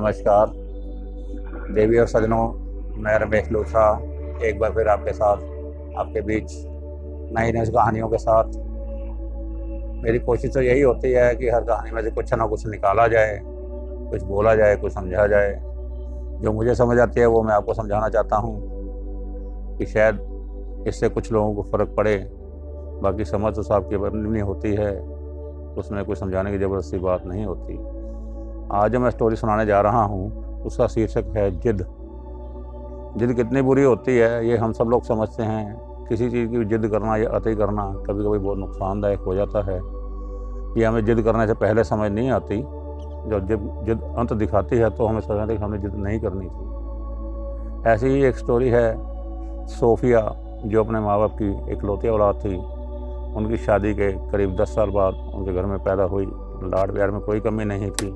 नमस्कार देवी और सज्जनों, मैं रमेश लूथरा एक बार फिर आपके साथ आपके बीच नई नई कहानियों के साथ। मेरी कोशिश तो यही होती है कि हर कहानी में से कुछ ना कुछ निकाला जाए, कुछ बोला जाए, कुछ समझा जाए। जो मुझे समझ आती है वो मैं आपको समझाना चाहता हूँ कि शायद इससे कुछ लोगों को फ़र्क पड़े। बाकी समझ तो सबकी अपनी होती है, उसमें कुछ समझाने की ज़बरदस्ती बात नहीं होती। आज जो मैं स्टोरी सुनाने जा रहा हूँ उसका शीर्षक है जिद। जिद कितनी बुरी होती है ये हम सब लोग समझते हैं। किसी चीज़ की जिद करना या अति करना कभी कभी बहुत नुकसानदायक हो जाता है। ये हमें जिद करने से पहले समझ नहीं आती। जब जिद अंत दिखाती है तो हमें समझ आता है कि हमने जिद नहीं करनी थी। ऐसी ही एक स्टोरी है सोफिया, जो अपने माँ बाप की इकलौती औलाद थी। उनकी शादी के करीब 10 साल बाद उनके घर में पैदा हुई। लाड प्यार में कोई कमी नहीं थी,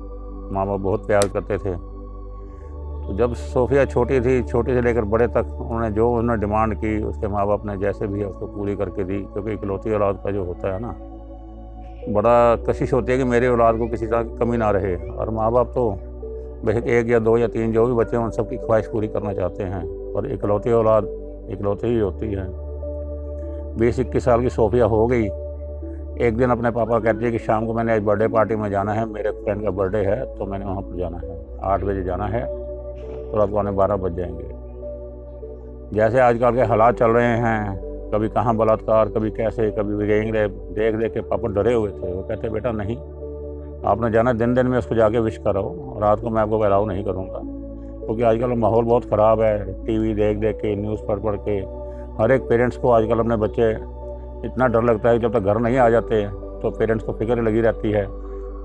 माँ बाप बहुत प्यार करते थे। तो जब सोफिया छोटी थी, छोटी से लेकर बड़े तक, उन्होंने डिमांड की उसके माँ बाप ने जैसे भी है उसको पूरी करके दी। क्योंकि इकलौती औलाद का जो होता है ना, बड़ा कशिश होती है कि मेरी औलाद को किसी तरह की कमी ना रहे। और माँ बाप तो बेशक 1 या 2 या 3 जो भी बच्चे हैं उन सबकी ख्वाहिश पूरी करना चाहते हैं। और इकलौती औलाद इकलौती ही होती है। 20-21 साल की सोफिया हो गई। एक दिन अपने पापा कहती है कि शाम को मैंने आज बर्थडे पार्टी में जाना है, मेरे फ्रेंड का बर्थडे है तो मैंने वहाँ पर जाना है। 8 बजे जाना है तो रात को 12 बज जाएंगे। जैसे आजकल के हालात चल रहे हैं, कभी कहाँ बलात्कार, कभी कैसे, कभी गैंग रेप, देख देख के पापा डरे हुए थे। वो कहते बेटा नहीं, आपने जाना दिन दिन में उसको जाके विश करो, रात को मैं आपको अलाउ नहीं करूँगा। क्योंकि आजकल माहौल बहुत ख़राब है। टीवी देख देख के, न्यूज़ पढ़ के हर एक पेरेंट्स को आजकल अपने बच्चे इतना डर लगता है कि जब तक घर नहीं आ जाते तो पेरेंट्स को फिक्र लगी रहती है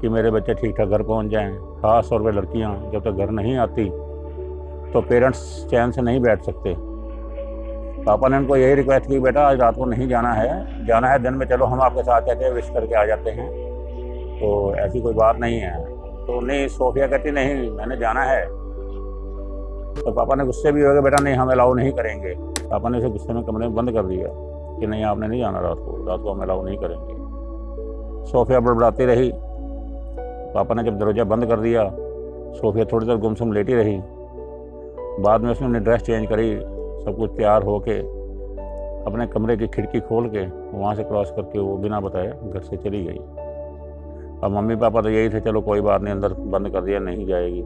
कि मेरे बच्चे ठीक ठाक घर पहुंच जाएं। ख़ास तौर पे लड़कियां जब तक घर नहीं आती तो पेरेंट्स चैन से नहीं बैठ सकते। पापा ने उनको यही रिक्वेस्ट की, बेटा आज रात को नहीं जाना है दिन में चलो हम आपके साथ कहते हैं विश करके आ जाते हैं, तो ऐसी कोई बात नहीं है। तो नहीं, सोफिया कहती नहीं मैंने जाना है। तो पापा ने गुस्से भी हो गए, बेटा नहीं हम अलाउ नहीं करेंगे। पापा ने उसे गुस्से में कमरे में बंद कर दिया कि नहीं आपने नहीं जाना, रात को हम अलाउ नहीं करेंगे। सोफिया बड़बड़ाती रही। पापा ने जब दरवाज़ा बंद कर दिया, सोफिया थोड़ी देर गुमसुम लेटी रही। बाद में उसने ड्रेस चेंज करी, सब कुछ तैयार होके अपने कमरे की खिड़की खोल के वहाँ से क्रॉस करके वो बिना बताए घर से चली गई। अब मम्मी पापा तो यही थे, चलो कोई बात नहीं, अंदर बंद कर दिया, नहीं जाएगी।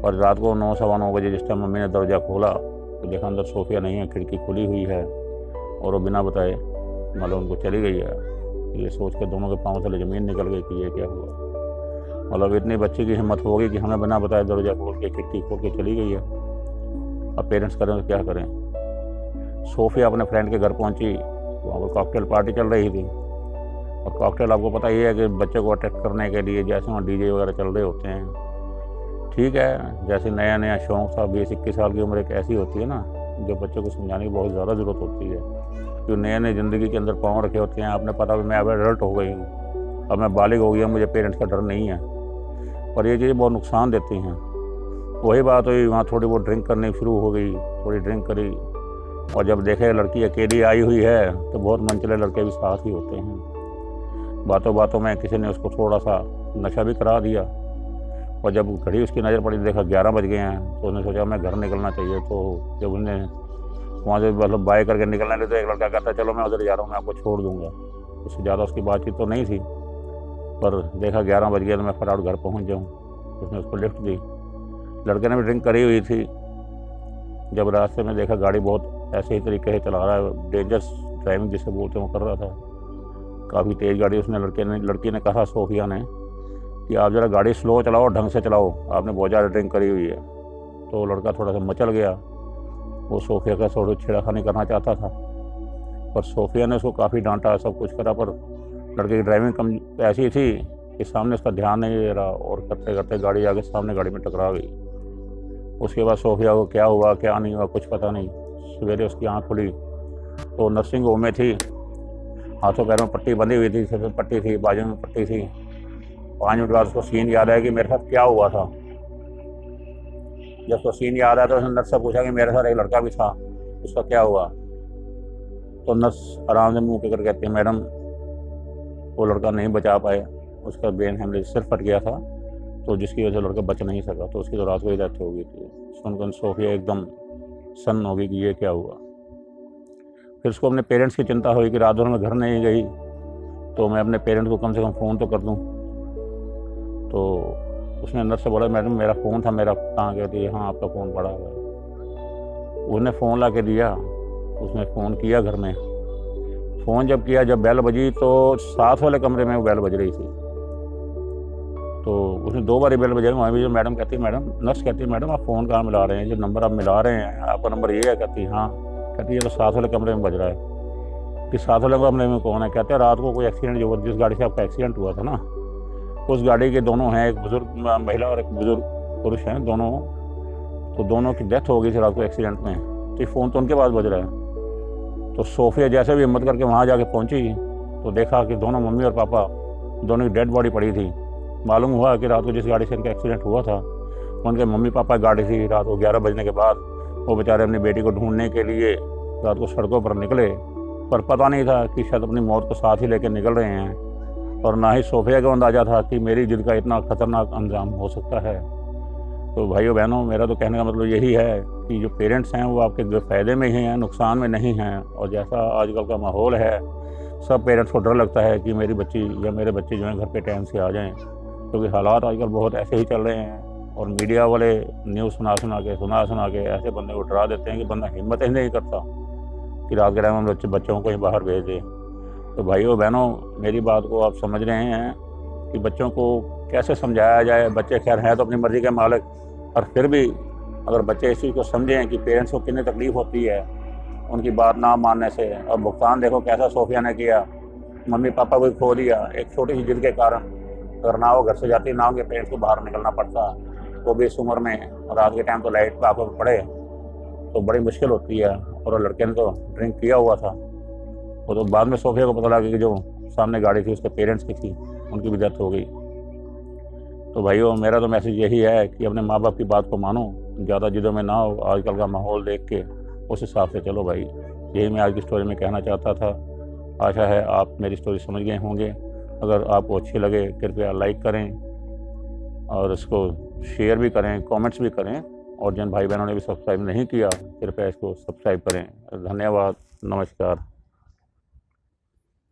और रात को 9 सवा 9 बजे जिस टाइम मम्मी ने दरवाज़ा खोला तो देखा अंदर सोफिया नहीं है, खिड़की खुली हुई है और वो बिना बताए मतलब उनको चली गई है। ये सोच के दोनों के पाँव तले ज़मीन निकल गई कि ये क्या हुआ। मतलब इतनी बच्ची की हिम्मत होगी कि हमें बिना बताए दरवाज़ा खोल के खिड़की खोल के चली गई है। अब पेरेंट्स करें तो क्या करें। सोफिया अपने फ्रेंड के घर पहुंची, वहाँ पर कॉकटेल पार्टी चल रही थी। और कॉकटेल आपको पता ही है कि बच्चे को अट्रैक्ट करने के लिए जैसे वहाँ डीजे वगैरह चल रहे होते हैं। ठीक है, जैसे नया नया शौक़ था, 20-21 साल की उम्र एक ऐसी होती है ना जो बच्चों को समझाने की बहुत ज़्यादा ज़रूरत होती है। जो नए नए ज़िंदगी के अंदर पाँव रखे होते हैं, आपने पता भी मैं अब एडल्ट हो गई हूँ, अब मैं बालिग हो गया, मुझे पेरेंट्स का डर नहीं है। और ये चीज़ें बहुत नुकसान देती हैं। वही बात हुई, वहाँ थोड़ी बहुत ड्रिंक करनी शुरू हो गई, थोड़ी ड्रिंक करी। और जब देखे लड़की अकेली आई हुई है तो बहुत मनचले लड़के भी साथ ही होते हैं। बातों बातों में किसी ने उसको थोड़ा सा नशा भी करा दिया। और जब घड़ी उसकी नज़र पड़ी, देखा 11 बज गए हैं, तो उसने सोचा मैं घर निकलना चाहिए। तो जब उन्हें वहाँ से मतलब बाय करके निकलने लगे तो एक लड़का कहता चलो मैं उधर जा रहा हूँ, मैं आपको छोड़ दूँगा। उससे ज़्यादा उसकी बातचीत तो नहीं थी, पर देखा 11 बज गया तो मैं फटाफट घर पहुँच जाऊँ। उसने उसको लिफ्ट दी। लड़के ने भी ड्रिंक करी हुई थी। जब रास्ते में देखा गाड़ी बहुत ऐसे ही तरीके से चला रहा है, डेंजरस ड्राइविंग जिसे बोलते हैं वो कर रहा था, काफ़ी तेज़ गाड़ी। लड़की ने कहा सोफिया ने कि आप ज़रा गाड़ी स्लो चलाओ, ढंग से चलाओ, आपने बहुत ज़्यादा ड्रिंक करी हुई है। तो लड़का थोड़ा सा मचल गया। वो सोफिया का थोड़ा छेड़खानी करना चाहता था, पर सोफिया ने उसको काफ़ी डांटा, सब कुछ करा, पर लड़के की ड्राइविंग कम ऐसी थी कि सामने उसका ध्यान नहीं दे रहा और करते करते गाड़ी आगे सामने गाड़ी में टकरा गई। उसके बाद सोफिया को क्या हुआ क्या नहीं हुआ कुछ पता नहीं। सवेरे उसकी आँख खुली तो नर्सिंग होम में थी, हाथों पैरों में पट्टी बंधी हुई थी, सिर में पट्टी थी, बाजू में पट्टी थी। 5 मिनट बाद उसको सीन याद आया कि मेरे साथ क्या हुआ था। जब उसको सीन याद आया तो उसने नर्स से पूछा कि मेरे साथ एक लड़का भी था, उसका क्या हुआ। तो नर्स आराम से मुँह के कर कहती है मैडम वो लड़का नहीं बचा पाए, उसका ब्रेन हेमरेज सिर फट गया था तो जिसकी वजह से लड़का बच नहीं सका, तो उसकी तो रात को ही डेथ हो गई थी। सुनकर सोफिया एकदम सन्न हो गई कि ये क्या हुआ। फिर उसको अपने पेरेंट्स की चिंता हुई कि रात भर में घर नहीं गई तो मैं अपने पेरेंट्स को कम से कम फ़ोन तो कर दूँ। तो उसने अंदर से बोला, मैडम मेरा फ़ोन था, मेरा कहाँ गया? थी हाँ आपका फ़ोन पड़ा हुआ है। उसने फ़ोन ला के दिया, उसने फ़ोन किया घर में। फ़ोन जब किया, जब बेल बजी तो साथ वाले कमरे में वो बेल बज रही थी। तो उसने 2 बार बेल बजाई। वहाँ भी जो मैडम कहती, मैडम नर्स कहती, मैडम आप फ़ोन कहाँ मिला रहे हैं? जो नंबर आप मिला रहे हैं आपका नंबर ये है? कहती हाँ। कहती ये तो साथ वाले कमरे में बज रहा है। कि साथ वाले कमरे में कौन है? कहते हैं रात को कोई एक्सीडेंट, जो जिस गाड़ी से आपका एक्सीडेंट हुआ था ना, उस गाड़ी के दोनों हैं, एक बुजुर्ग महिला और एक बुजुर्ग पुरुष हैं दोनों। तो दोनों की डेथ हो गई थी रात को एक्सीडेंट में। तो फ़ोन तो उनके पास बज रहा है। तो सोफिया जैसे भी हिम्मत करके वहाँ जाके पहुँची तो देखा कि दोनों मम्मी और पापा दोनों की डेड बॉडी पड़ी थी। मालूम हुआ कि रात को जिस गाड़ी से इनका एक्सीडेंट हुआ था उनके मम्मी पापा की गाड़ी थी। रात को 11 बजने के बाद वो बेचारे अपनी बेटी को ढूंढने के लिए रात को सड़कों पर निकले, पर पता नहीं था कि शायद अपनी मौत को साथ ही लेकर निकल रहे हैं, और ना ही सोफिया को अंदाज़ा था कि मेरी जिद का इतना खतरनाक अंजाम हो सकता है। तो भाइयों बहनों, मेरा तो कहने का मतलब यही है कि जो पेरेंट्स हैं वो आपके फ़ायदे में ही हैं, नुकसान में नहीं हैं। और जैसा आजकल का माहौल है, सब पेरेंट्स को डर लगता है कि मेरी बच्ची या मेरे बच्चे जो हैं घर पे टाइम से आ जाएं, क्योंकि हालात आजकल बहुत ऐसे ही चल रहे हैं। और मीडिया वाले न्यूज़ सुना सुना के ऐसे बंदे को डरा देते हैं कि बंदा हिम्मत ही नहीं करता कि रात के टाइम हम बच्चों को ही बाहर भेज दें। तो भाइयों बहनों, मेरी बात को आप समझ रहे हैं कि बच्चों को कैसे समझाया जाए। बच्चे खैर हैं तो अपनी मर्ज़ी के मालिक, और फिर भी अगर बच्चे इस चीज़ को समझें कि पेरेंट्स को कितनी तकलीफ़ होती है उनकी बात ना मानने से। और भुगतान देखो कैसा सोफिया ने किया, मम्मी पापा को खो दिया एक छोटी सी जिद के कारण। अगर ना वो घर से जाती, ना उनके पेरेंट्स को बाहर निकलना पड़ता, वो भी इस उम्र में रात के टाइम तो लाइट पर आंखों पर पड़े तो बड़ी मुश्किल होती है। और लड़के ने तो ड्रिंक किया हुआ था। वो तो बाद में सोफिया को पता लगा कि जो सामने गाड़ी थी उसके पेरेंट्स की थी, उनकी भी डेथ हो गई। तो भाइयों, मेरा तो मैसेज यही है कि अपने माँ बाप की बात को मानो, ज़्यादा जिदों में ना हो। आजकल का माहौल देख के उस हिसाब से चलो भाई। यही मैं आज की स्टोरी में कहना चाहता था। आशा है आप मेरी स्टोरी समझ गए होंगे। अगर आपको अच्छी लगे कृपया लाइक करें और इसको शेयर भी करें, कमेंट्स भी करें। और जिन भाई बहनों ने भी सब्सक्राइब नहीं किया कृपया इसको सब्सक्राइब करें। धन्यवाद, नमस्कार।